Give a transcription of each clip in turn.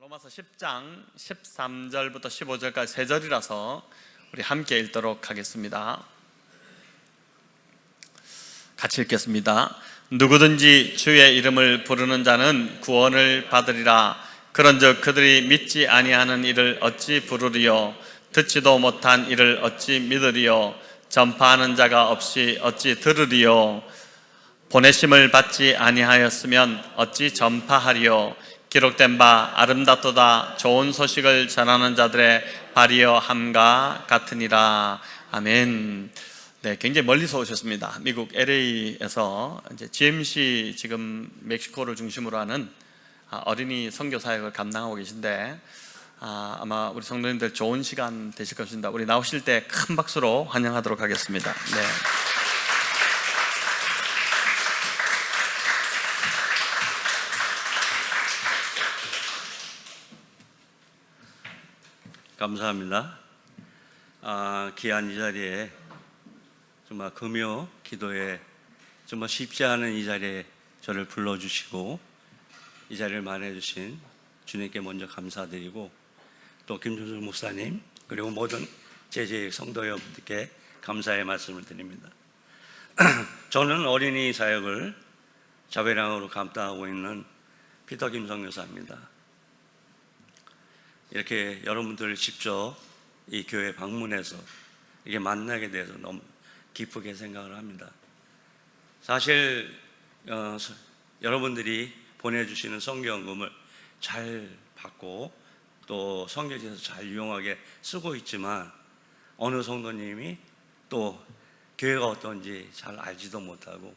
로마서 10장 13절부터 15절까지 세 절이라서 우리 함께 읽도록 하겠습니다. 같이 읽겠습니다. 누구든지 주의 이름을 부르는 자는 구원을 받으리라. 그런즉 그들이 믿지 아니하는 이를 어찌 부르리요? 듣지도 못한 이를 어찌 믿으리요? 전파하는 자가 없이 어찌 들으리요? 보내심을 받지 아니하였으면 어찌 전파하리요? 기록된 바 아름답도다 좋은 소식을 전하는 자들의 발이여 함과 같으니라. 아멘. 네, 굉장히 멀리서 오셨습니다. 미국 LA에서 이제 GMC 지금 멕시코를 중심으로 하는 어린이 선교 사역을 감당하고 계신데 아마 우리 성도님들 좋은 시간 되실 것입니다. 우리 나오실 때 큰 박수로 환영하도록 하겠습니다. 네. 감사합니다. 귀한 이 자리에 정말 금요 기도에 정말 쉽지 않은 이 자리에 저를 불러주시고 이 자리를 마련해주신 주님께 먼저 감사드리고 또 김준수 목사님 그리고 모든 제재 성도 여러분들께 감사의 말씀을 드립니다. 저는 어린이 사역을 자배랑으로 감당하고 있는 피터 김성교사입니다. 이렇게 여러분들 직접 이 교회 방문해서 이렇게 만나게 돼서 너무 기쁘게 생각을 합니다. 사실 여러분들이 보내주시는 성경금을 잘 받고 또 성경에서 잘 유용하게 쓰고 있지만 어느 성도님이 또 교회가 어떤지 잘 알지도 못하고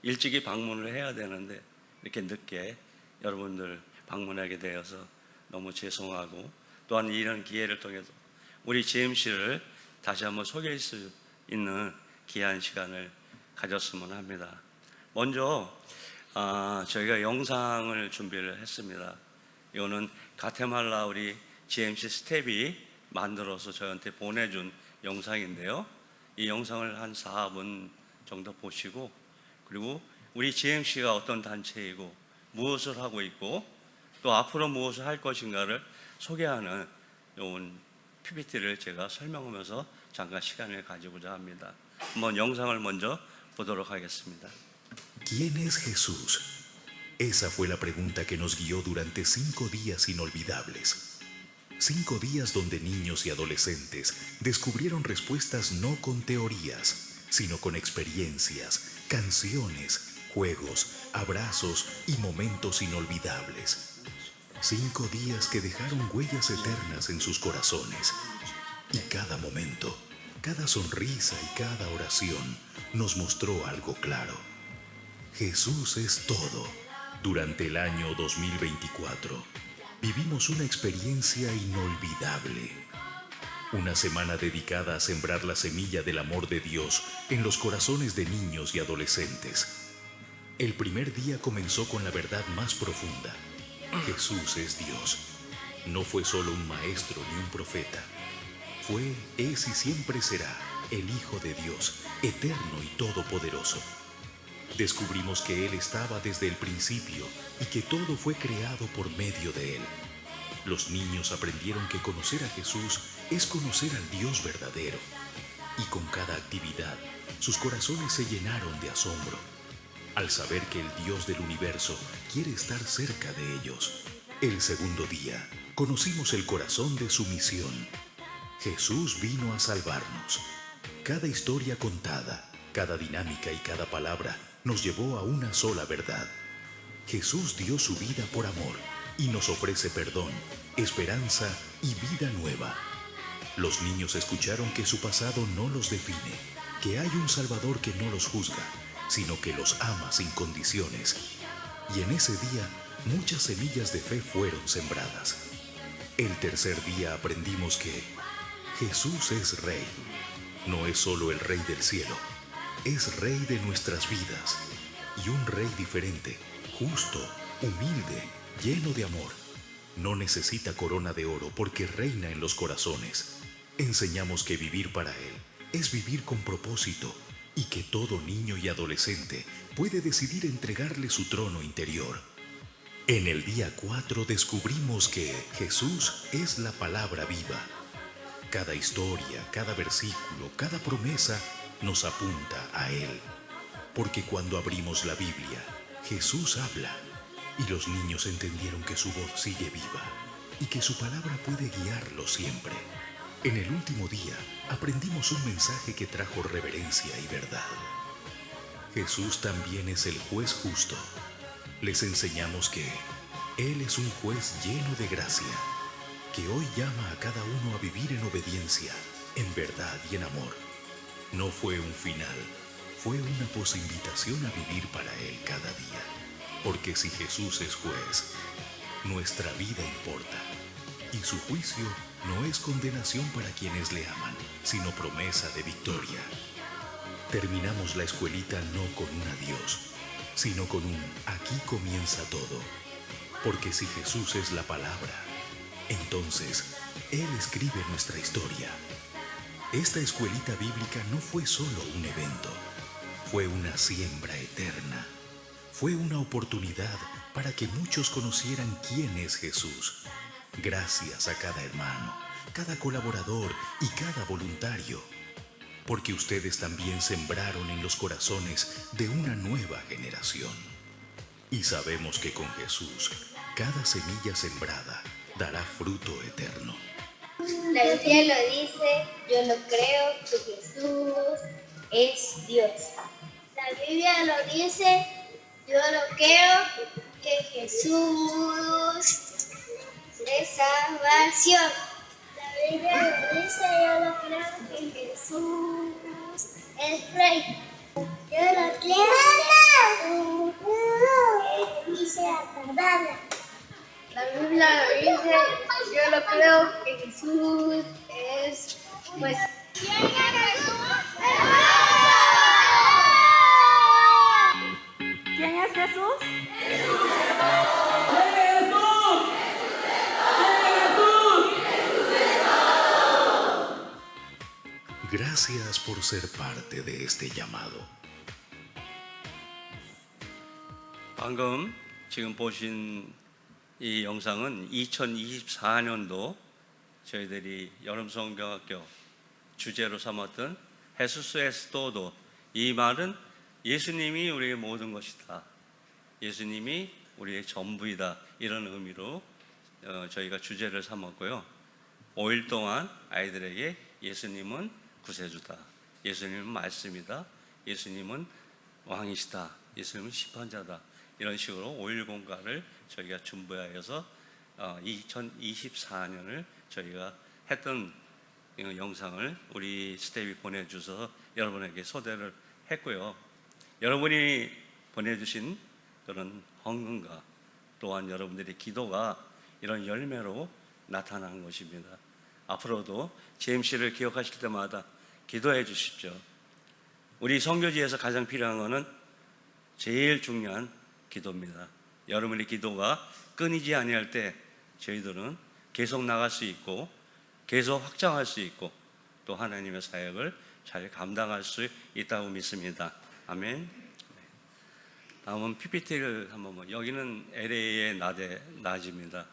일찍이 방문을 해야 되는데 이렇게 늦게 여러분들 방문하게 되어서 너무 죄송하고 또한 이런 기회를 통해서 우리 GMC를 다시 한번 소개할 수 있는 귀한 시간을 가졌으면 합니다. 먼저 저희가 영상을 준비를 했습니다. 이거는 가테말라 우리 GMC 스텝이 만들어서 저희한테 보내준 영상인데요. 이 영상을 한 4분 정도 보시고 그리고 우리 GMC가 어떤 단체이고 무엇을 하고 있고 또 앞으로 무엇을 할 것인가를 소개하는 이런 PPT를 제가 설명하면서 잠깐 시간을 가지고자 합니다. 한번 영상을 먼저 보도록 하겠습니다. ¿Quién es Jesús? Esa fue la pregunta que nos guió durante 5 días inolvidables. 5 días donde niños y adolescentes descubrieron respuestas no con teorías, sino con experiencias, canciones, juegos, abrazos y momentos inolvidables. 5 días que dejaron huellas eternas en sus corazones. Y cada momento, cada sonrisa y cada oración nos mostró algo claro. Jesús es todo. Durante el año 2024 vivimos una experiencia inolvidable. Una semana dedicada a sembrar la semilla del amor de Dios en los corazones de niños y adolescentes. El primer día comenzó con la verdad más profunda. Jesús es Dios. No fue solo un maestro ni un profeta. Fue, es y siempre será el Hijo de Dios, eterno y todopoderoso. Descubrimos que Él estaba desde el principio y que todo fue creado por medio de Él. Los niños aprendieron que conocer a Jesús es conocer al Dios verdadero. Y con cada actividad, sus corazones se llenaron de asombro al saber que el Dios del universo quiere estar cerca de ellos. El segundo día, conocimos el corazón de su misión. Jesús vino a salvarnos. Cada historia contada, cada dinámica y cada palabra nos llevó a una sola verdad. Jesús dio su vida por amor y nos ofrece perdón, esperanza y vida nueva. Los niños escucharon que su pasado no los define, que hay un Salvador que no los juzga, sino que los ama sin condiciones. Y en ese día, muchas semillas de fe fueron sembradas. El tercer día aprendimos que Jesús es Rey. No es solo el Rey del cielo, es Rey de nuestras vidas. Y un Rey diferente, justo, humilde, lleno de amor. No necesita corona de oro porque reina en los corazones. Enseñamos que vivir para Él es vivir con propósito y que todo niño y adolescente puede decidir entregarle su trono interior. En el día 4 descubrimos que Jesús es la palabra viva. Cada historia, cada versículo, cada promesa nos apunta a Él. Porque cuando abrimos la Biblia, Jesús habla y los niños entendieron que su voz sigue viva y que su palabra puede guiarlos siempre. En el último día aprendimos un mensaje que trajo reverencia y verdad. Jesús también es el juez justo. Les enseñamos que Él es un juez lleno de gracia, que hoy llama a cada uno a vivir en obediencia, en verdad y en amor. No fue un final, fue una posinvitación a vivir para Él cada día. Porque si Jesús es juez, nuestra vida importa. Y su juicio no es condenación para quienes le aman, sino promesa de victoria. Terminamos la escuelita no con un adiós, sino con un aquí comienza todo. Porque si Jesús es la palabra, entonces Él escribe nuestra historia. Esta escuelita bíblica no fue solo un evento, fue una siembra eterna. Fue una oportunidad para que muchos conocieran quién es Jesús. Gracias a cada hermano, cada colaborador y cada voluntario, porque ustedes también sembraron en los corazones de una nueva generación. Y sabemos que con Jesús, cada semilla sembrada dará fruto eterno. La Biblia lo dice, yo lo creo, que Jesús es Dios. La Biblia lo dice, yo lo creo, que Jesús es salvación. La Biblia lo dice, yo lo creo, que Jesús es Rey. Yo lo creo, que Jesús dice acordada. La Biblia lo dice, yo lo creo, que Jesús es pues. ¿Quién es Jesús? ¿Quién es Jesús? Gracias por ser parte de este llamado. 방금 지금 보신 이 영상은 2024년도 저희들이 여름성경학교 주제로 삼았던 헤수스 에스토도, 이 말은 예수님이 우리의 모든 것이다, 예수님이 우리의 전부이다, 이런 의미로 저희가 주제를 삼았고요. 5일 동안 아이들에게 예수님은 구세주다, 예수님은 말씀이다, 예수님은 왕이시다, 예수님은 심판자다, 이런 식으로 5일 공과를 저희가 준비하여서 2024년을 저희가 했던 영상을 우리 스텝이 보내주셔서 여러분에게 소개를 했고요. 여러분이 보내주신 그런 헌금과 또한 여러분들의 기도가 이런 열매로 나타나는 것입니다. 앞으로도 JMC를 기억하실 때마다 기도해 주십시오. 우리 선교지에서 가장 필요한 것은 제일 중요한 기도입니다. 여러분의 기도가 끊이지 아니할 때 저희들은 계속 나갈 수 있고 계속 확장할 수 있고 또 하나님의 사역을 잘 감당할 수 있다고 믿습니다. 아멘. 다음은 PPT를 한번 보면, 여기는 LA의 낮입니다.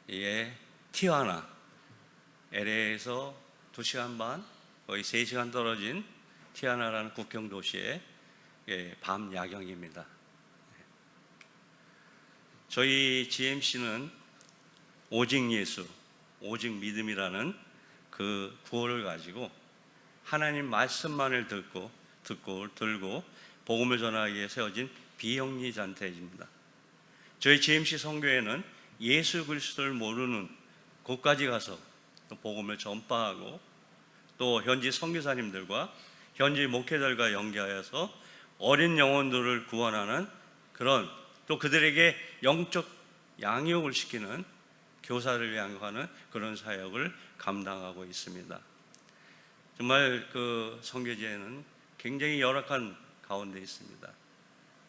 이게 티화나, LA에서 2시간 반, 거의 3시간 떨어진 티화나라는 국경 도시의 밤 야경입니다. 저희 GMC는 오직 예수, 오직 믿음이라는 그 구호를 가지고 하나님 말씀만을 들고 복음을 전하기 위해 세워진 비영리 단체입니다. 저희 GMC 선교회는 예수 그리스도를 모르는 곳까지 가서 또 복음을 전파하고 또 현지 선교사님들과 현지 목회자들과 연계하여서 어린 영혼들을 구원하는 그런, 또 그들에게 영적 양육을 시키는, 교사를 양육하는 그런 사역을 감당하고 있습니다. 정말 그 선교지에는 굉장히 열악한 가운데 있습니다.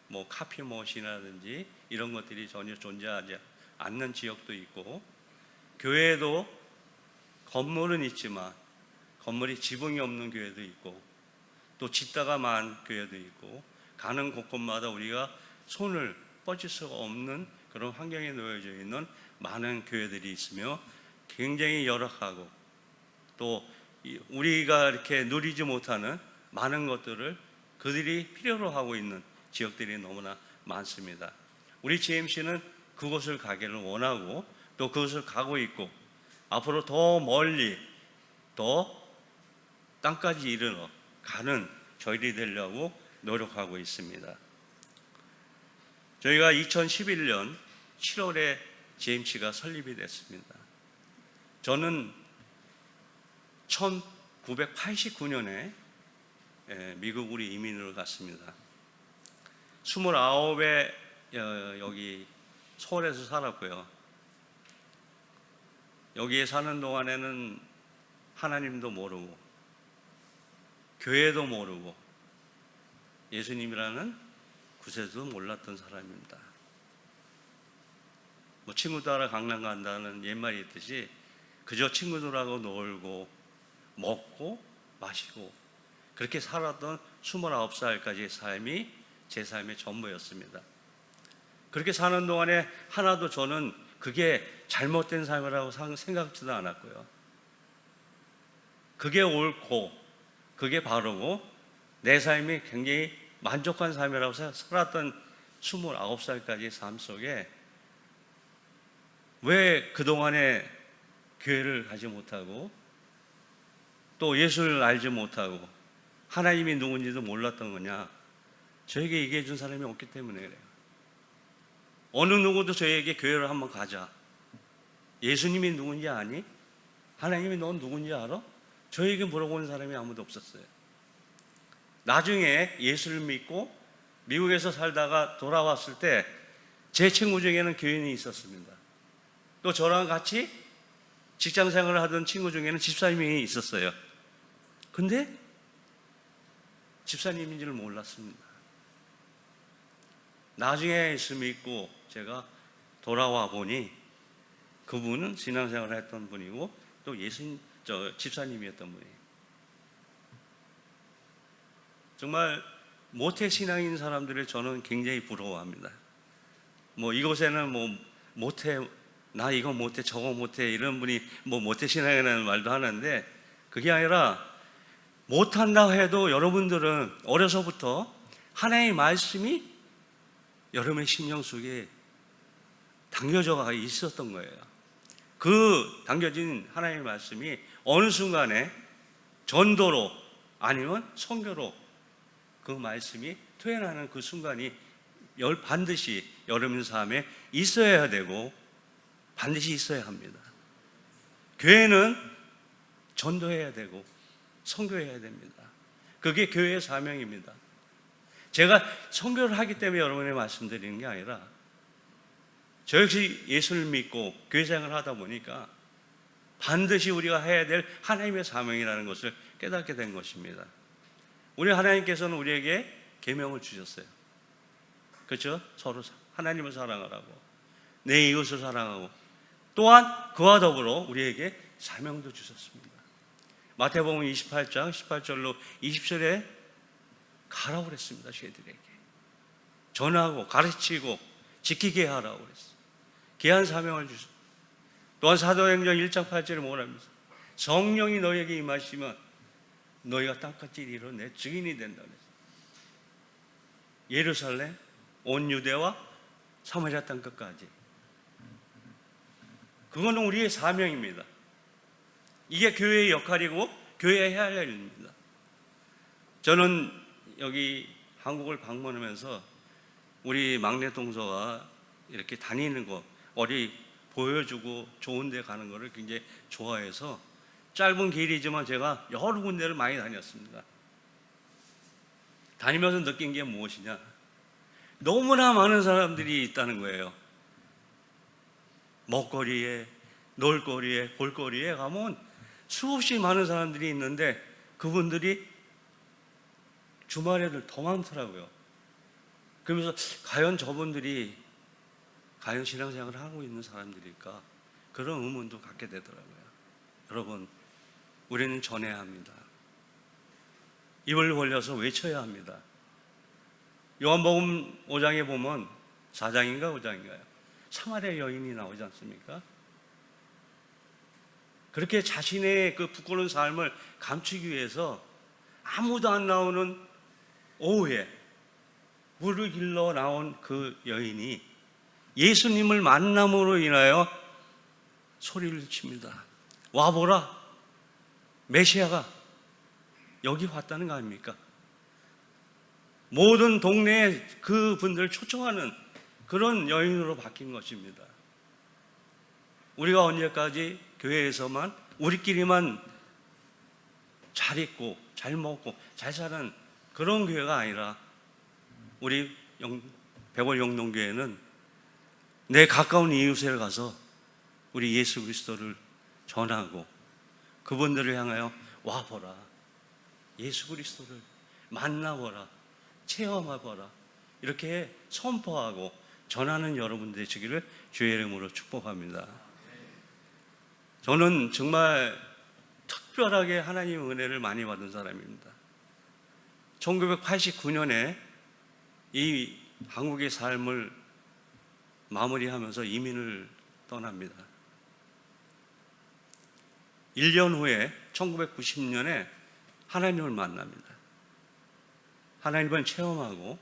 뭐 카피못이라든지 이런 것들이 전혀 존재하지 않는 지역도 있고, 교회도 건물은 있지만 건물이 지붕이 없는 교회도 있고, 또 짓다가 만 교회도 있고, 가는 곳곳마다 우리가 손을 뻗을 수가 없는 그런 환경에 놓여져 있는 많은 교회들이 있으며 굉장히 열악하고 또 우리가 이렇게 누리지 못하는 많은 것들을 그들이 필요로 하고 있는 지역들이 너무나 많습니다. 우리 GMC는 그곳을 가기를 원하고 또 그곳을 가고 있고 앞으로 더 멀리 더 땅까지 이르러 가는 저희들이 되려고 노력하고 있습니다. 저희가 2011년 7월에 GMC가 설립이 됐습니다. 저는 1989년에 미국으로 이민을 갔습니다. 29에 여기 서울에서 살았고요. 여기에 사는 동안에는 하나님도 모르고 교회도 모르고 예수님이라는 구세주도 몰랐던 사람입니다. 뭐 친구 따라 강남 간다는 옛말이 있듯이 그저 친구들하고 놀고 먹고 마시고 그렇게 살았던 29살까지의 삶이 제 삶의 전부였습니다. 그렇게 사는 동안에 하나도 저는 그게 잘못된 삶이라고 생각지도 않았고요. 그게 옳고 그게 바르고 내 삶이 굉장히 만족한 삶이라고 살았던 29살까지의 삶 속에 왜 그동안에 교회를 가지 못하고 또 예수를 알지 못하고 하나님이 누군지도 몰랐던 거냐? 저에게 얘기해 준 사람이 없기 때문에 그래요. 어느 누구도 저에게 교회를 한번 가자. 예수님이 누군지 아니? 하나님이 넌 누군지 알아? 저에게 물어보는 사람이 아무도 없었어요. 나중에 예수를 믿고 미국에서 살다가 돌아왔을 때 제 친구 중에는 교인이 있었습니다. 또 저랑 같이 직장 생활을 하던 친구 중에는 집사님이 있었어요. 근데 집사님인지를 몰랐습니다. 나중에 예수 믿고 제가 돌아와 보니 그분은 신앙생활을 했던 분이고 또 집사님이었던 분이에요. 정말 모태신앙인 사람들을 저는 굉장히 부러워합니다. 뭐 이곳에는 뭐 모태, 나 이거 못해 저거 못해 이런 분이 뭐 모태신앙이라는 말도 하는데 그게 아니라 못한다 해도 여러분들은 어려서부터 하나님의 말씀이 여러분의 심령 속에 담겨져 있었던 거예요. 그 담겨진 하나님의 말씀이 어느 순간에 전도로 아니면 선교로 그 말씀이 표현하는 그 순간이 반드시 여러분 삶에 있어야 되고 반드시 있어야 합니다. 교회는 전도해야 되고 선교해야 됩니다. 그게 교회의 사명입니다. 제가 선교를 하기 때문에 여러분에게 말씀드리는 게 아니라 저 역시 예수를 믿고 교회 생활을 하다 보니까 반드시 우리가 해야 될 하나님의 사명이라는 것을 깨닫게 된 것입니다. 우리 하나님께서는 우리에게 계명을 주셨어요. 그렇죠? 서로 하나님을 사랑하라고 내 이웃을 사랑하고 또한 그와 더불어 우리에게 사명도 주셨습니다. 마태복음 28장 18절로 20절에 가라고 그랬습니다. 저희들에게 전하고 가르치고 지키게 하라고 그랬어요. 귀한 사명을 주셨습니다. 또한 사도행전 1장 8절에 뭐랍니까? 성령이 너에게 임하시면 너희가 땅끝을 이루어 내 증인이 된다 그랬어요. 예루살렘 온 유대와 사마리아 땅끝까지. 그거는 우리의 사명입니다. 이게 교회의 역할이고 교회가 해야 할 일입니다. 저는 여기 한국을 방문하면서 우리 막내 동서가 이렇게 다니는 거 어디 보여주고 좋은 데 가는 거를 굉장히 좋아해서 짧은 길이지만 제가 여러 군데를 많이 다녔습니다. 다니면서 느낀 게 무엇이냐? 너무나 많은 사람들이 있다는 거예요. 먹거리에, 놀거리에, 볼거리에 가면 수없이 많은 사람들이 있는데 그분들이 주말에들 더 많더라고요. 그러면서 과연 저분들이 과연 신앙생활을 하고 있는 사람들일까? 그런 의문도 갖게 되더라고요. 여러분, 우리는 전해야 합니다. 입을 벌려서 외쳐야 합니다. 요한복음 5장에 보면 4장인가 5장인가요? 사마리아 여인이 나오지 않습니까? 그렇게 자신의 그 부끄러운 삶을 감추기 위해서 아무도 안 나오는 오후에 물을 길러 나온 그 여인이 예수님을 만남으로 인하여 소리를 칩니다. 와보라, 메시아가 여기 왔다는 거 아닙니까? 모든 동네에 그 분들을 초청하는 그런 여인으로 바뀐 것입니다. 우리가 언제까지 교회에서만 우리끼리만 잘 입고 잘 먹고 잘 사는 그런 교회가 아니라 우리 백월 영동교회는 내 가까운 이웃에 가서 우리 예수 그리스도를 전하고 그분들을 향하여 와보라, 예수 그리스도를 만나보라, 체험해보라, 이렇게 선포하고 전하는 여러분 되시기를 주의 이름으로 축복합니다. 저는 정말 특별하게 하나님의 은혜를 많이 받은 사람입니다. 1989년에 이 한국의 삶을 마무리하면서 이민을 떠납니다. 1년 후에 1990년에 하나님을 만납니다. 하나님을 체험하고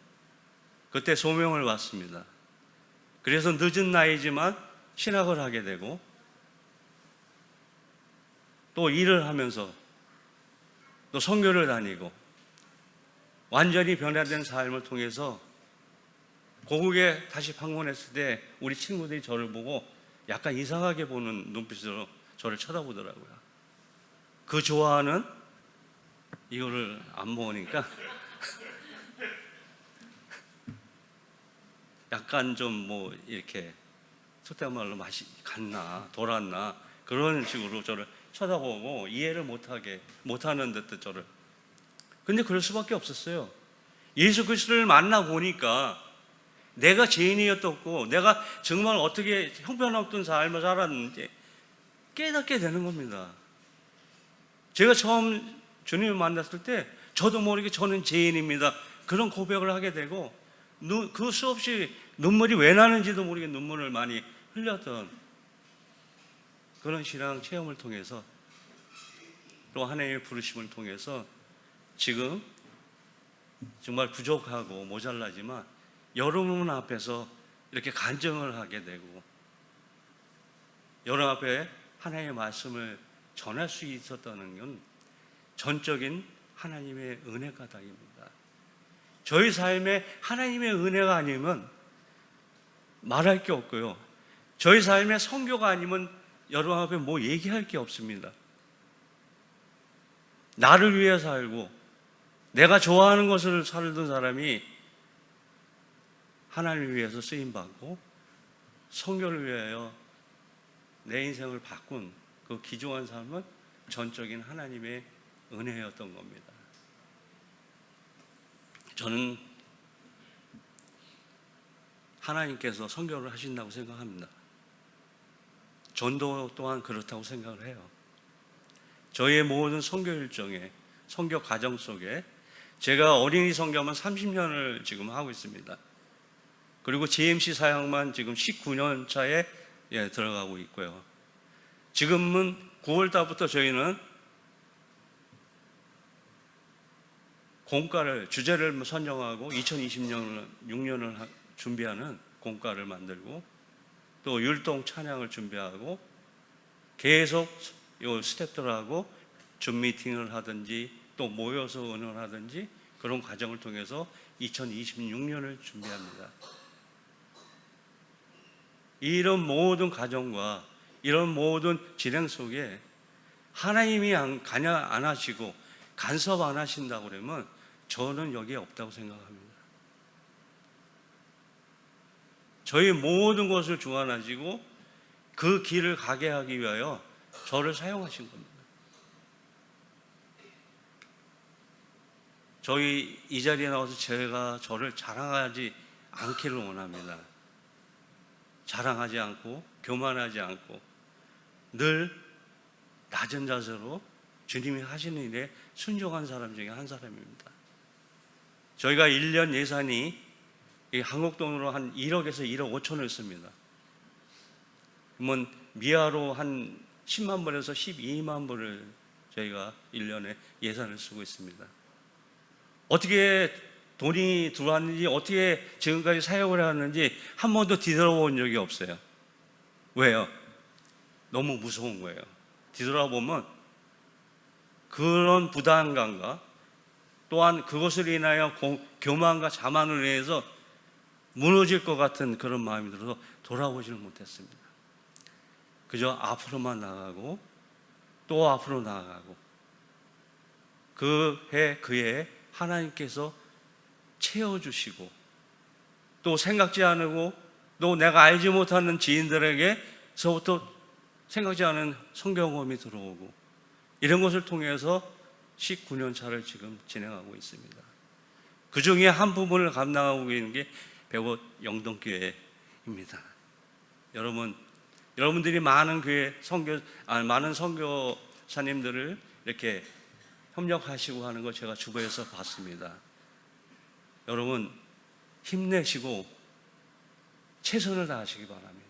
그때 소명을 받습니다. 그래서 늦은 나이지만 신학을 하게 되고 또 일을 하면서 또 선교를 다니고 완전히 변화된 삶을 통해서 고국에 다시 방문했을 때 우리 친구들이 저를 보고 약간 이상하게 보는 눈빛으로 저를 쳐다보더라고요. 그 좋아하는 이거를 안 먹으니까 약간 좀 뭐 이렇게 속된 말로 맛이 갔나 돌았나 그런 식으로 저를 쳐다보고 이해를 못하는 듯 저를. 근데 그럴 수밖에 없었어요. 예수 그리스도를 만나보니까 내가 죄인이었고 내가 정말 어떻게 형편없던 삶을 살았는지 깨닫게 되는 겁니다. 제가 처음 주님을 만났을 때 저도 모르게 저는 죄인입니다, 그런 고백을 하게 되고 그 수없이 눈물이 왜 나는지도 모르게 눈물을 많이 흘렸던 그런 신앙 체험을 통해서 또 하나님의 부르심을 통해서 지금 정말 부족하고 모자라지만 여러분 앞에서 이렇게 간증을 하게 되고 여러분 앞에 하나님의 말씀을 전할 수 있었다는 건 전적인 하나님의 은혜 까닭입니다. 저희 삶에 하나님의 은혜가 아니면 말할 게 없고요, 저희 삶에 선교가 아니면 여러분 앞에 뭐 얘기할 게 없습니다. 나를 위해 살고 내가 좋아하는 것을 살던 사람이 하나님을 위해서 쓰임받고 선교를 위하여 내 인생을 바꾼 그 귀중한 삶은 전적인 하나님의 은혜였던 겁니다. 저는 하나님께서 선교를 하신다고 생각합니다. 전도 또한 그렇다고 생각을 해요. 저희의 모든 선교 일정에, 선교 과정 속에 제가 어린이 선교만 30년을 지금 하고 있습니다. 그리고 GMC 사역만 지금 19년 차에 들어가고 있고요. 지금은 9월 달부터 저희는 공과를, 주제를 선정하고 2026년을 준비하는 공과를 만들고 또 율동 찬양을 준비하고 계속 요 스태프들하고 줌 미팅을 하든지 또 모여서 의논하든지 그런 과정을 통해서 2026년을 준비합니다. 이런 모든 과정과 이런 모든 진행 속에 하나님이 관여 안 하시고 간섭 안 하신다고 그러면 저는 여기에 없다고 생각합니다. 저희 모든 것을 주관하시고 그 길을 가게 하기 위하여 저를 사용하신 겁니다. 저희 이 자리에 나와서 제가 저를 자랑하지 않기를 원합니다. 자랑하지 않고 교만하지 않고 늘 낮은 자세로 주님이 하시는 일에 순종한 사람 중에 한 사람입니다. 저희가 1년 예산이 이 한국 돈으로 한 1억에서 1억 5천을 씁니다. 그러면 미아로 한 10만 불에서 12만 불을 저희가 1년에 예산을 쓰고 있습니다. 어떻게 돈이 들어왔는지, 어떻게 지금까지 사용을 하는지 한 번도 뒤돌아본 적이 없어요. 왜요? 너무 무서운 거예요. 뒤돌아보면 그런 부담감과 또한 그것을 인하여 교만과 자만을 인해서 무너질 것 같은 그런 마음이 들어서 돌아보지를 못했습니다. 그저 앞으로만 나가고 또 앞으로 나아가고, 그해 하나님께서 채워주시고, 또 생각지 않고 또 내가 알지 못하는 지인들에게서부터 생각지 않은 성경험이 들어오고, 이런 것을 통해서 19년 차를 지금 진행하고 있습니다. 그 중에 한 부분을 감당하고 있는 게 백옷 영동교회입니다. 여러분들이 많은 많은 선교사님들을 이렇게 협력하시고 하는 거 제가 주변에서 봤습니다. 여러분, 힘내시고 최선을 다하시기 바랍니다.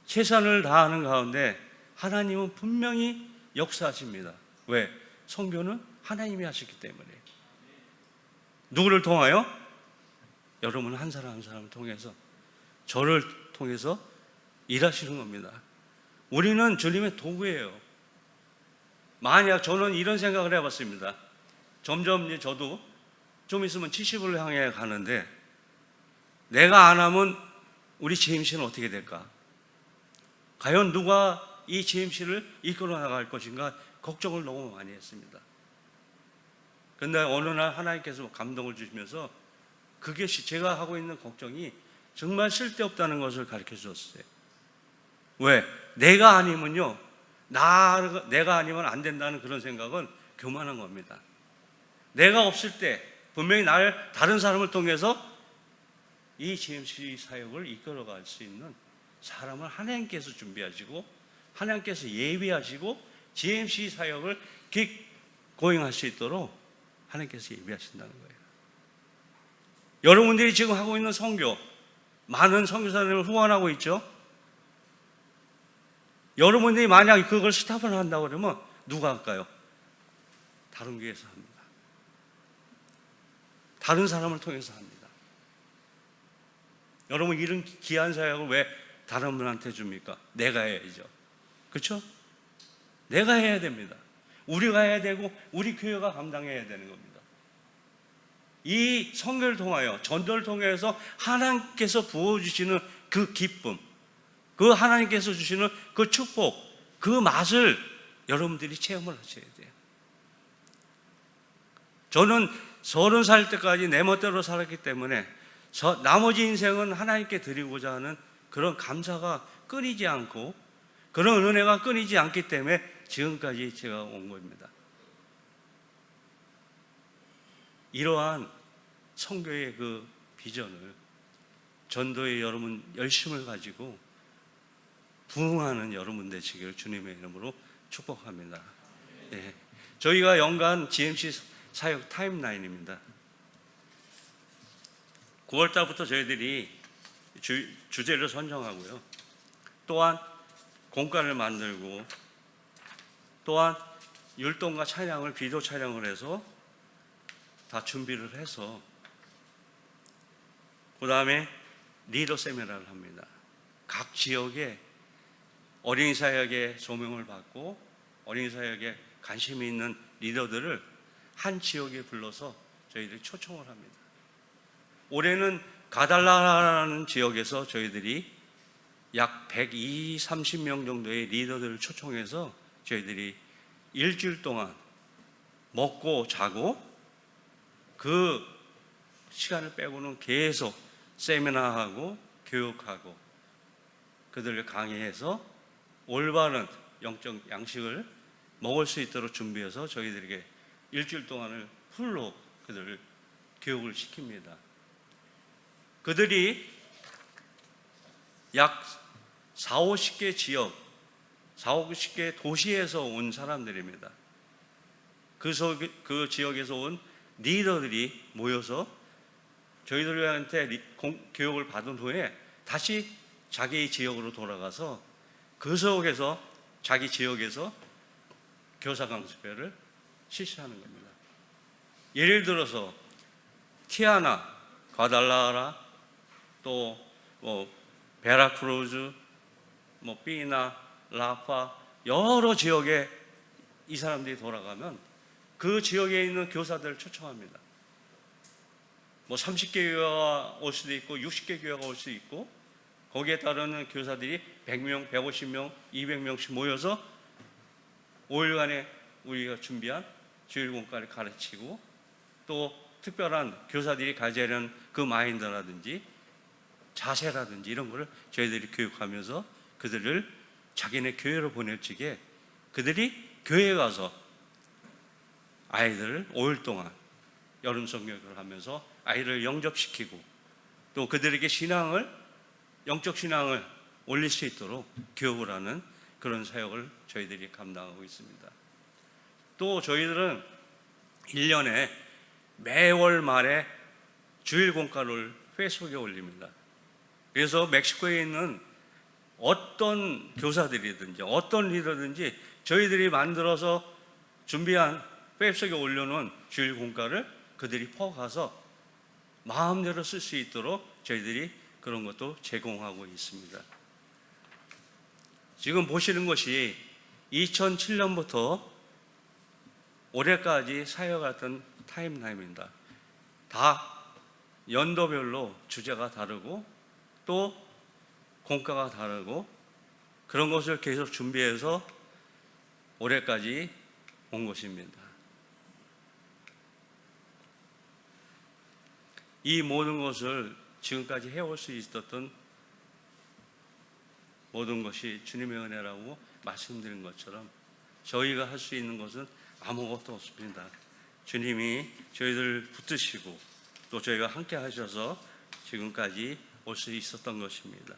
최선을 다하는 가운데 하나님은 분명히 역사하십니다. 왜? 선교는 하나님이 하시기 때문에. 누구를 통하여? 여러분 한 사람 한 사람을 통해서, 저를 통해서 일하시는 겁니다. 우리는 주님의 도구예요. 만약 저는 이런 생각을 해봤습니다. 점점 이제 저도 좀 있으면 70을 향해 가는데, 내가 안 하면 우리 GMC는 어떻게 될까? 과연 누가 이 GMC를 이끌어 나갈 것인가 걱정을 너무 많이 했습니다. 그런데 어느 날 하나님께서 감동을 주시면서 그것이, 제가 하고 있는 걱정이 정말 쓸데없다는 것을 가르쳐 주셨어요. 왜? 내가 아니면요, 내가 아니면 안 된다는 그런 생각은 교만한 겁니다. 내가 없을 때 분명히 다른 사람을 통해서 이 GMC 사역을 이끌어갈 수 있는 사람을 하나님께서 준비하시고, 하나님께서 예비하시고, GMC 사역을 고행할 수 있도록 하나님께서 예비하신다는 거예요. 여러분들이 지금 하고 있는 선교, 많은 선교사님을 후원하고 있죠. 여러분들이 만약 그걸 스탑을 한다고 그러면 누가 할까요? 다른 교회에서 합니다. 다른 사람을 통해서 합니다. 여러분, 이런 귀한 사역을 왜 다른 분한테 줍니까? 내가 해야죠. 그렇죠? 내가 해야 됩니다. 우리가 해야 되고 우리 교회가 감당해야 되는 겁니다. 이 선교를 통하여, 전도를 통해서 하나님께서 부어주시는 그 기쁨, 그 하나님께서 주시는 그 축복, 그 맛을 여러분들이 체험을 하셔야 돼요. 저는 30살 때까지 내 멋대로 살았기 때문에 나머지 인생은 하나님께 드리고자 하는 그런 감사가 끊이지 않고, 그런 은혜가 끊이지 않기 때문에 지금까지 제가 온 겁니다. 이러한 선교의 그 비전을, 전도의 여러분 열심을 가지고 부응하는 여러분 되시기를 주님의 이름으로 축복합니다. 네. 저희가 연간 GMC 사역 타임라인입니다. 9월달부터 저희들이 주제를 선정하고요, 또한 공간을 만들고, 또한 율동과 찬양을 비디오 촬영을 해서 다 준비를 해서, 그 다음에 리더 세미나를 합니다. 각 지역에 어린이 사역에 조명을 받고 어린이 사역에 관심이 있는 리더들을 한 지역에 불러서 저희들이 초청을 합니다. 올해는 가달라라는 지역에서 저희들이 약 120, 30명 정도의 리더들을 초청해서 저희들이 일주일 동안 먹고 자고, 그 시간을 빼고는 계속 세미나하고 교육하고 그들을 강의해서 올바른 영적 양식을 먹을 수 있도록 준비해서 저희들에게 일주일 동안을 풀로 그들을 교육을 시킵니다. 그들이 약 4, 50개 지역, 4, 50개 도시에서 온 사람들입니다. 그 지역에서 온 리더들이 모여서 저희들한테 교육을 받은 후에 다시 자기 지역으로 돌아가서 그 속에서 자기 지역에서 교사 강습회를 실시하는 겁니다. 예를 들어서 티아나, 과달라하라, 또 베라크루즈, 삐나, 라파 여러 지역에 이 사람들이 돌아가면 그 지역에 있는 교사들을 초청합니다. 30개 교회가 올 수도 있고 60개 교회가 올 수도 있고 거기에 따르는 교사들이 100명, 150명, 200명씩 모여서 5일간에 우리가 준비한 주일공과를 가르치고 또 특별한 교사들이 가져야 하는 그 마인드라든지 자세라든지 이런 거를 저희들이 교육하면서 그들을 자기네 교회로 보낼 적에 그들이 교회에 가서 아이들을 5일 동안 여름 성교육을 하면서 아이를 영접시키고 또 그들에게 영적 신앙을 올릴 수 있도록 교육을 하는 그런 사역을 저희들이 감당하고 있습니다. 또 저희들은 1년에 매월 말에 주일 공과를 페이스북에 올립니다. 그래서 멕시코에 있는 어떤 교사들이든지 어떤 리더든지 저희들이 만들어서 준비한 페이스북에 올려놓은 주일 공과를 그들이 퍼가서 마음대로 쓸 수 있도록 저희들이 그런 것도 제공하고 있습니다. 지금 보시는 것이 2007년부터 올해까지 사역했던 타임라인입니다. 다 연도별로 주제가 다르고 또 공과가 다르고 그런 것을 계속 준비해서 올해까지 온 것입니다. 이 모든 것을 지금까지 해올 수 있었던 모든 것이 주님의 은혜라고 말씀드린 것처럼 저희가 할 수 있는 것은 아무것도 없습니다. 주님이 저희들 붙드시고 또 저희가 함께 하셔서 지금까지 올 수 있었던 것입니다.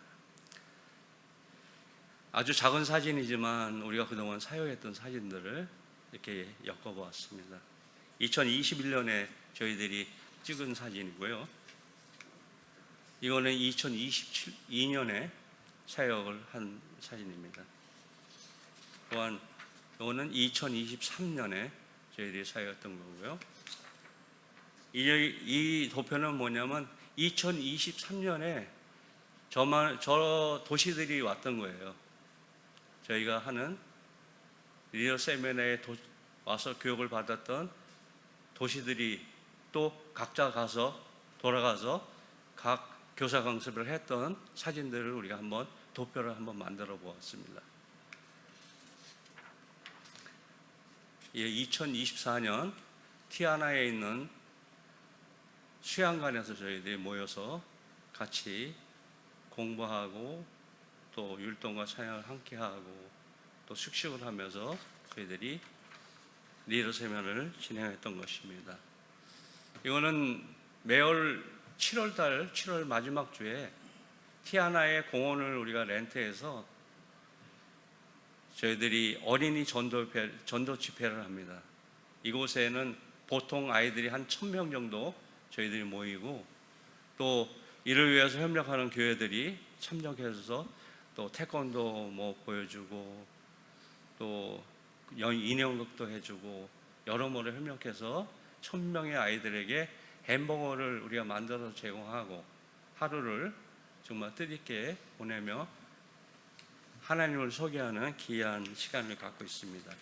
아주 작은 사진이지만 우리가 그동안 사용했던 사진들을 이렇게 엮어보았습니다. 2021년에 저희들이 찍은 사진이고요. 이거는 2022년에 사역을 한 사진입니다. 또한 이거는 2023년에 저희들이 사역했던 거고요. 이 도표는 뭐냐면 2023년에 저 도시들이 왔던 거예요. 저희가 하는 리더 세미나에 와서 교육을 받았던 도시들이 또 각자 돌아가서 각 교사 강습을 했던 사진들을 우리가 도표를 한번 만들어 보았습니다. 2024년 티아나에 있는 수양관에서 저희들이 모여서 같이 공부하고 또 율동과 찬양을 함께 하고 또 숙식을 하면서 저희들이 리더 세미나를 진행했던 것입니다. 이거는 매월 7월 마지막 주에 티아나의 공원을 우리가 렌트해서 저희들이 어린이 전도 집회를 합니다. 이곳에는 보통 아이들이 한 1000명 정도 저희들이 모이고 또 이를 위해서 협력하는 교회들이 참여해서 또 태권도 보여주고 또 인형극도 해주고 여러모로 협력해서 1000명의 아이들에게 햄버거를 우리가 만들어서 제공하고 하루를 정말 뜻있게 보내며 하나님을 소개하는 귀한 시간을 갖고 있습니다.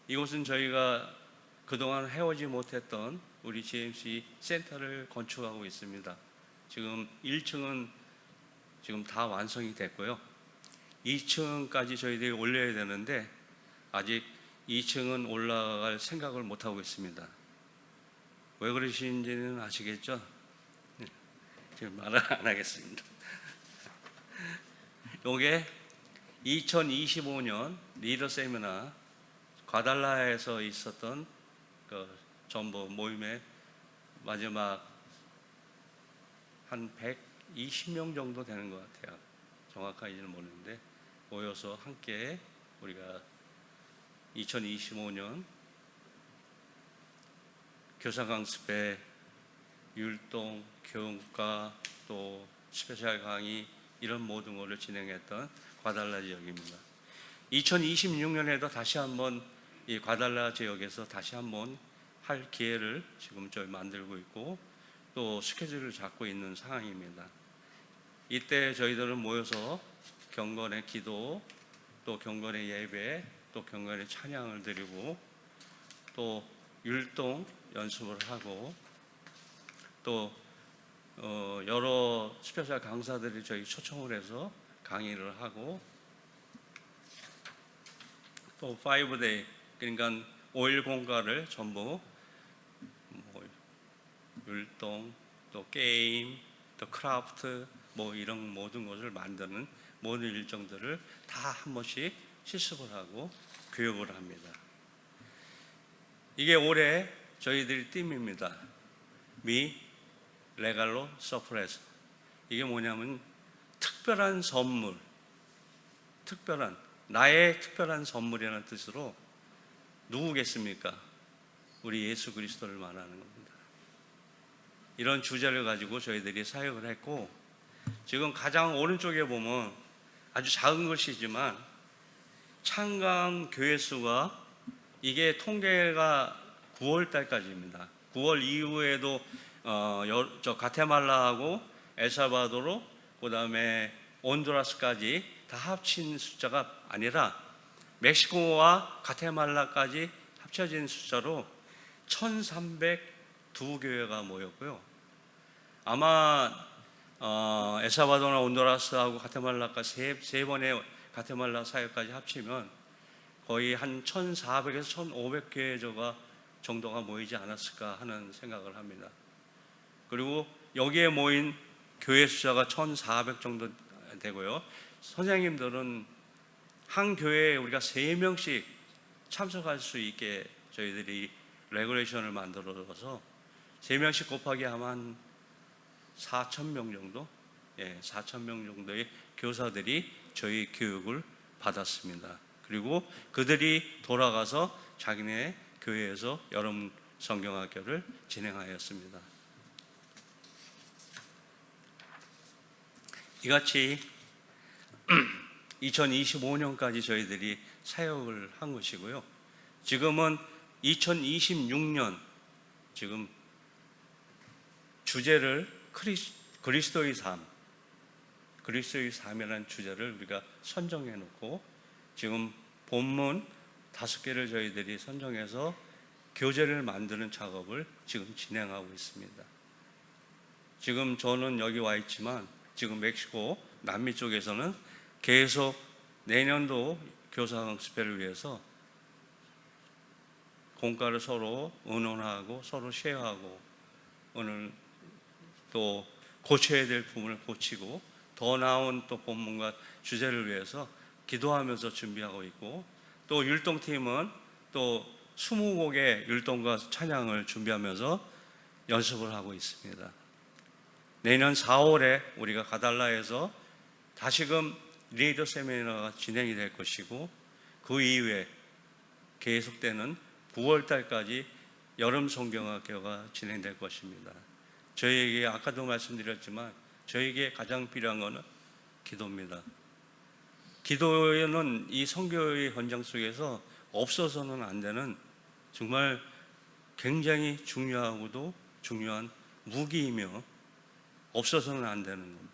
이곳은 저희가 그동안 해오지 못했던 우리 GMC 센터를 건축하고 있습니다. 지금 1층은 지금 다 완성이 됐고요. 2층까지 저희들이 올려야 되는데 아직 2층은 올라갈 생각을 못하고 있습니다. 왜 그러시는지는 아시겠죠? 지금 말을 안 하겠습니다. 요게 2025년 리더 세미나 과달라에서 있었던 그 전부 모임의 마지막 한 120명 정도 되는 것 같아요. 정확하게는 모르는데 모여서 함께 우리가 2025년 교사 강습회 율동, 교훈과 또 스페셜 강의 이런 모든 것을 진행했던 과달라 지역입니다. 2026년에도 다시 한번 이 과달라 지역에서 다시 한번 할 기회를 지금 저희 만들고 있고 또 스케줄을 잡고 있는 상황입니다. 이때 저희들은 모여서 경건의 기도, 또 경건의 예배, 또 경건의 찬양을 드리고 또 율동 연습을 하고 또 여러 스페셜 강사들이 저희 초청을 해서 강의를 하고 또 5day 그러니까 5일 공과를 전부 율동, 또 게임, 또 크라프트 뭐 이런 모든 것을 만드는 모든 일정들을 다 한 번씩 실습을 하고 교육을 합니다. 이게 올해 저희들의 팀입니다. 미 레갈로 서프레소. 이게 뭐냐면 특별한 선물, 나의 특별한 선물이라는 뜻으로 누구겠습니까? 우리 예수 그리스도를 말하는 겁니다. 이런 주제를 가지고 저희들이 사역을 했고 지금 가장 오른쪽에 보면 아주 작은 글씨지만 참가한 교회 수가 이게 통계가 9월 달까지입니다. 9월 이후에도 저 가테말라하고 엘살바도르 그다음에 온두라스까지 다 합친 숫자가 아니라 멕시코와 가테말라까지 합쳐진 숫자로 1,302교회가 모였고요. 아마 엘살바도르나 온두라스하고 가테말라가 세 번의 가테말라 사역까지 합치면 거의 한 1,400에서 1,500교회 정도가 모이지 않았을까 하는 생각을 합니다. 그리고 여기에 모인 교회 숫자가 1,400 정도 되고요. 선생님들은 한 교회에 우리가 3명씩 참석할 수 있게 저희들이 레귤레이션을 만들어서 3명씩 곱하기 하면 한 4,000명 정도? 4,000명 정도의 교사들이 저희 교육을 받았습니다. 그리고 그들이 돌아가서 자기네 교회에서 여름 성경학교를 진행하였습니다. 이같이 2025년까지 저희들이 사역을 한 것이고요. 지금은 2026년 지금 주제를 그리스도의 삶이라는 주제를 우리가 선정해 놓고 지금 본문 5개를 저희들이 선정해서 교재를 만드는 작업을 지금 진행하고 있습니다. 지금 저는 여기 와 있지만 지금 멕시코 남미 쪽에서는 계속 내년도 교사학습회를 위해서 공과를 서로 의논하고 서로 쉐어하고 오늘 또 고쳐야 될 부분을 고치고 더 나은 또 본문과 주제를 위해서 기도하면서 준비하고 있고 또 율동팀은 또 20곡의 율동과 찬양을 준비하면서 연습을 하고 있습니다. 내년 4월에 우리가 가달라에서 다시금 리더 세미나가 진행이 될 것이고 그 이후에 계속되는 9월 달까지 여름 성경학교가 진행될 것입니다. 저희에게 아까도 말씀드렸지만 저희에게 가장 필요한 것은 기도입니다. 기도는 이 선교의 현장 속에서 없어서는 안 되는 정말 굉장히 중요하고도 중요한 무기이며 없어서는 안 되는 겁니다.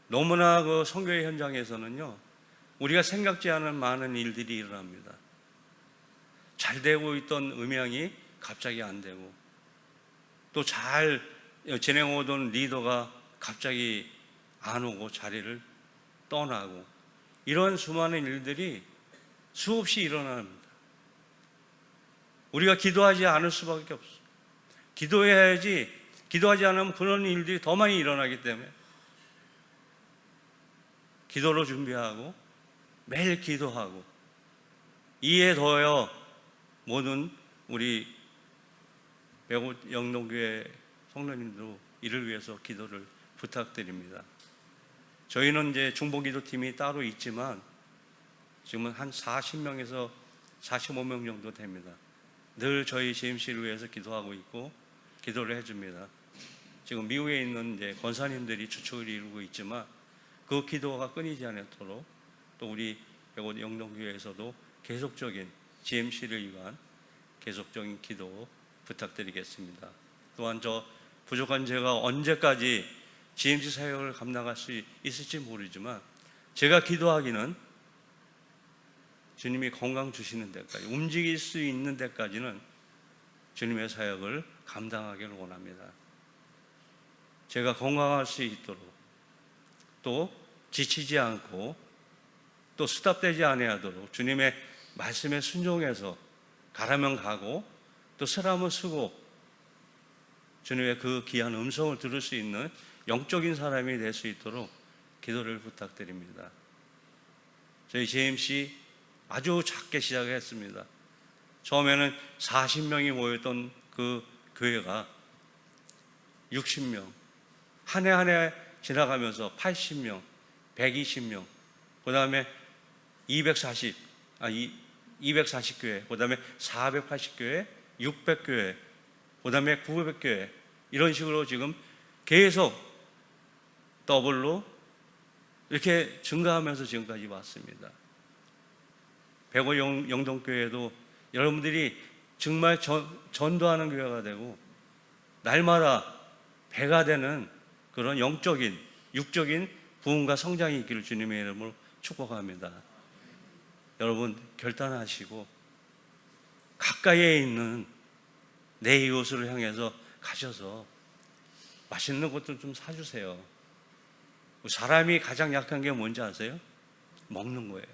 너무나 그 선교의 현장에서는요, 우리가 생각지 않은 많은 일들이 일어납니다. 잘 되고 있던 음향이 갑자기 안 되고, 또 잘 진행하던 리더가 갑자기 안 오고 자리를 떠나고, 이런 수많은 일들이 수없이 일어납니다. 우리가 기도하지 않을 수밖에 없어요. 기도해야지, 기도하지 않으면 그런 일들이 더 많이 일어나기 때문에 기도로 준비하고 매일 기도하고 이에 더하여 모든 우리 백옷 영동교회 성도님도 이를 위해서 기도를 부탁드립니다. 저희는 이제 중보기도팀이 따로 있지만 지금은 한 40명에서 45명 정도 됩니다. 늘 저희 JMC를 위해서 기도하고 있고 기도를 해줍니다. 지금 미국에 있는 이제 권사님들이 주축을 이루고 있지만 그 기도가 끊이지 않도록 또 우리 백원 영동교회에서도 계속적인 GMC를 위한 계속적인 기도 부탁드리겠습니다. 또한 저 부족한 제가 언제까지 GMC 사역을 감당할 수 있을지 모르지만 제가 기도하기는 주님이 건강 주시는 데까지, 움직일 수 있는 데까지는 주님의 사역을 감당하기를 원합니다. 제가 건강할 수 있도록 또 지치지 않고 또 수답되지 아니하도록 주님의 말씀에 순종해서 가라면 가고 또 서라면 쓰고 주님의 그 귀한 음성을 들을 수 있는 영적인 사람이 될 수 있도록 기도를 부탁드립니다. 저희 JMC 아주 작게 시작했습니다. 처음에는 40명이 모였던 그 교회가 60명, 한 해 한 해 지나가면서 80명, 120명, 그 다음에 240교회, 그 다음에 480교회, 600교회, 그 다음에 900교회, 이런 식으로 지금 계속 더블로 이렇게 증가하면서 지금까지 왔습니다. 백오 영동교회도 여러분들이 정말 전도하는 교회가 되고 날마다 배가 되는 그런 영적인, 육적인 부흥과 성장이 있기를 주님의 이름으로 축복합니다. 여러분 결단하시고 가까이에 있는 내 이웃을 향해서 가셔서 맛있는 것들 좀 사주세요. 사람이 가장 약한 게 뭔지 아세요? 먹는 거예요.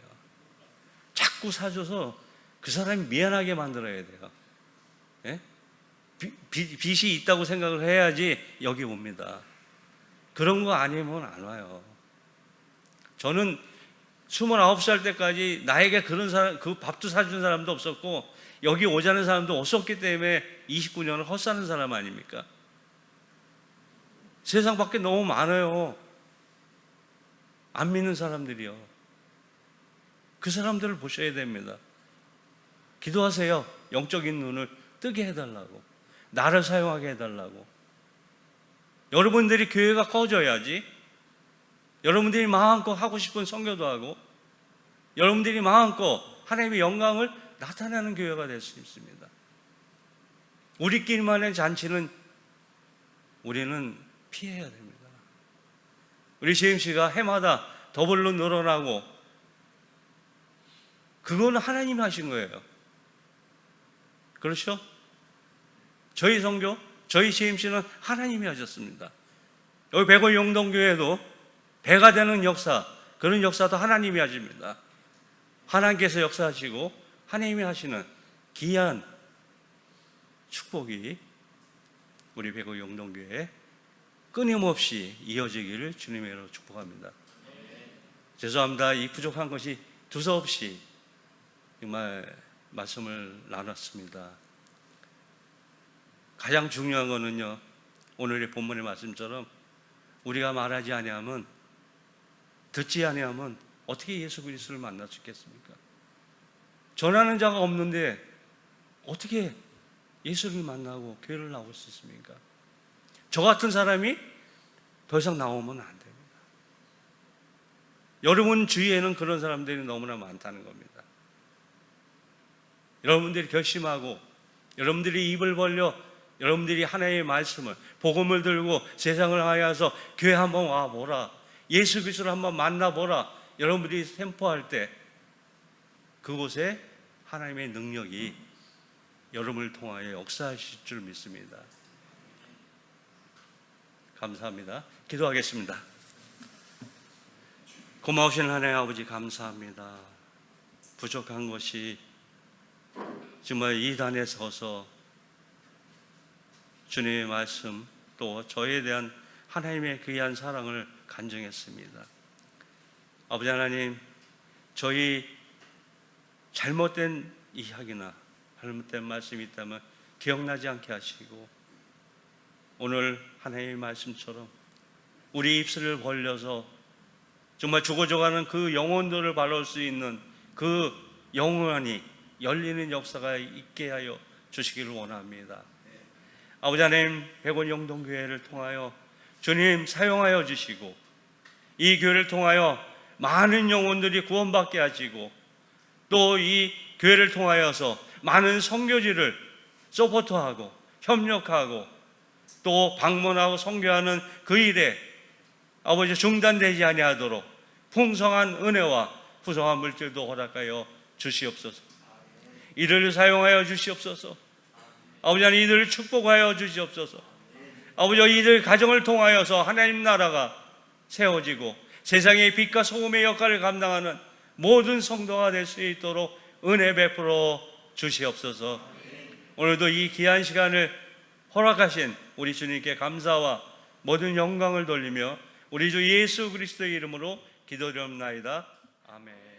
자꾸 사줘서 그 사람이 미안하게 만들어야 돼요. 예? 빚이 있다고 생각을 해야지 여기 옵니다. 그런 거 아니면 안 와요. 저는 29살 때까지 나에게 그런 사람, 그 밥도 사준 사람도 없었고 여기 오자는 사람도 없었기 때문에 29년을 헛사는 사람 아닙니까? 세상 밖에 너무 많아요. 안 믿는 사람들이요. 그 사람들을 보셔야 됩니다. 기도하세요. 영적인 눈을 뜨게 해달라고, 나를 사용하게 해달라고. 여러분들이 교회가 커져야지, 여러분들이 마음껏 하고 싶은 선교도 하고, 여러분들이 마음껏 하나님의 영광을 나타내는 교회가 될 수 있습니다. 우리끼리만의 잔치는 우리는 피해야 됩니다. 우리 JMC가 해마다 더블로 늘어나고, 그거는 하나님이 하신 거예요. 그렇죠? 저희 선교, 저희 JMC는 하나님이 하셨습니다. 여기 백월 영동교회도 배가 되는 역사, 그런 역사도 하나님이 하십니다. 하나님께서 역사하시고 하나님이 하시는 귀한 축복이 우리 백월 영동교회에 끊임없이 이어지기를 주님의 이름으로 축복합니다. 죄송합니다. 이 부족한 것이 두서없이 정말 말씀을 나눴습니다. 가장 중요한 거는요, 오늘의 본문의 말씀처럼 우리가 말하지 아니하면, 듣지 아니하면 어떻게 예수 그리스도를 만날 수 있겠습니까? 전하는 자가 없는데 어떻게 예수를 만나고 교회를 나올 수 있습니까? 저 같은 사람이 더 이상 나오면 안 됩니다. 여러분 주위에는 그런 사람들이 너무나 많다는 겁니다. 여러분들이 결심하고, 여러분들이 입을 벌려, 여러분들이 하나님의 말씀을, 복음을 들고 세상을 하여서 교회 한번 와보라, 예수 그리스도를 한번 만나보라, 여러분들이 선포할 때 그곳에 하나님의 능력이 여러분을 통하여 역사하실 줄 믿습니다. 감사합니다. 기도하겠습니다. 고마우신 하나님 아버지, 감사합니다. 부족한 것이 정말 이 단에 서서 주님의 말씀, 또 저에 대한 하나님의 귀한 사랑을 간증했습니다. 아버지 하나님, 저희 잘못된 이야기나 잘못된 말씀이 있다면 기억나지 않게 하시고, 오늘 하나님의 말씀처럼 우리 입술을 벌려서 정말 죽어져가는 그 영혼들을 바라볼 수 있는 그 영원히 열리는 역사가 있게 하여 주시기를 원합니다. 아버지 하나님, 백원 영동교회를 통하여 주님 사용하여 주시고 이 교회를 통하여 많은 영혼들이 구원받게 하시고 또 이 교회를 통하여서 많은 선교지를 서포트하고 협력하고 또 방문하고 선교하는 그 일에 아버지 중단되지 아니하도록 풍성한 은혜와 풍성한 물질도 허락하여 주시옵소서. 이들을 사용하여 주시옵소서. 아버지 하나님, 이들을 축복하여 주시옵소서. 아버지, 이들 가정을 통하여서 하나님 나라가 세워지고 세상의 빛과 소금의 역할을 감당하는 모든 성도가 될 수 있도록 은혜 베풀어 주시옵소서. 오늘도 이 귀한 시간을 허락하신 우리 주님께 감사와 모든 영광을 돌리며 우리 주 예수 그리스도의 이름으로 기도드립나이다. 아멘.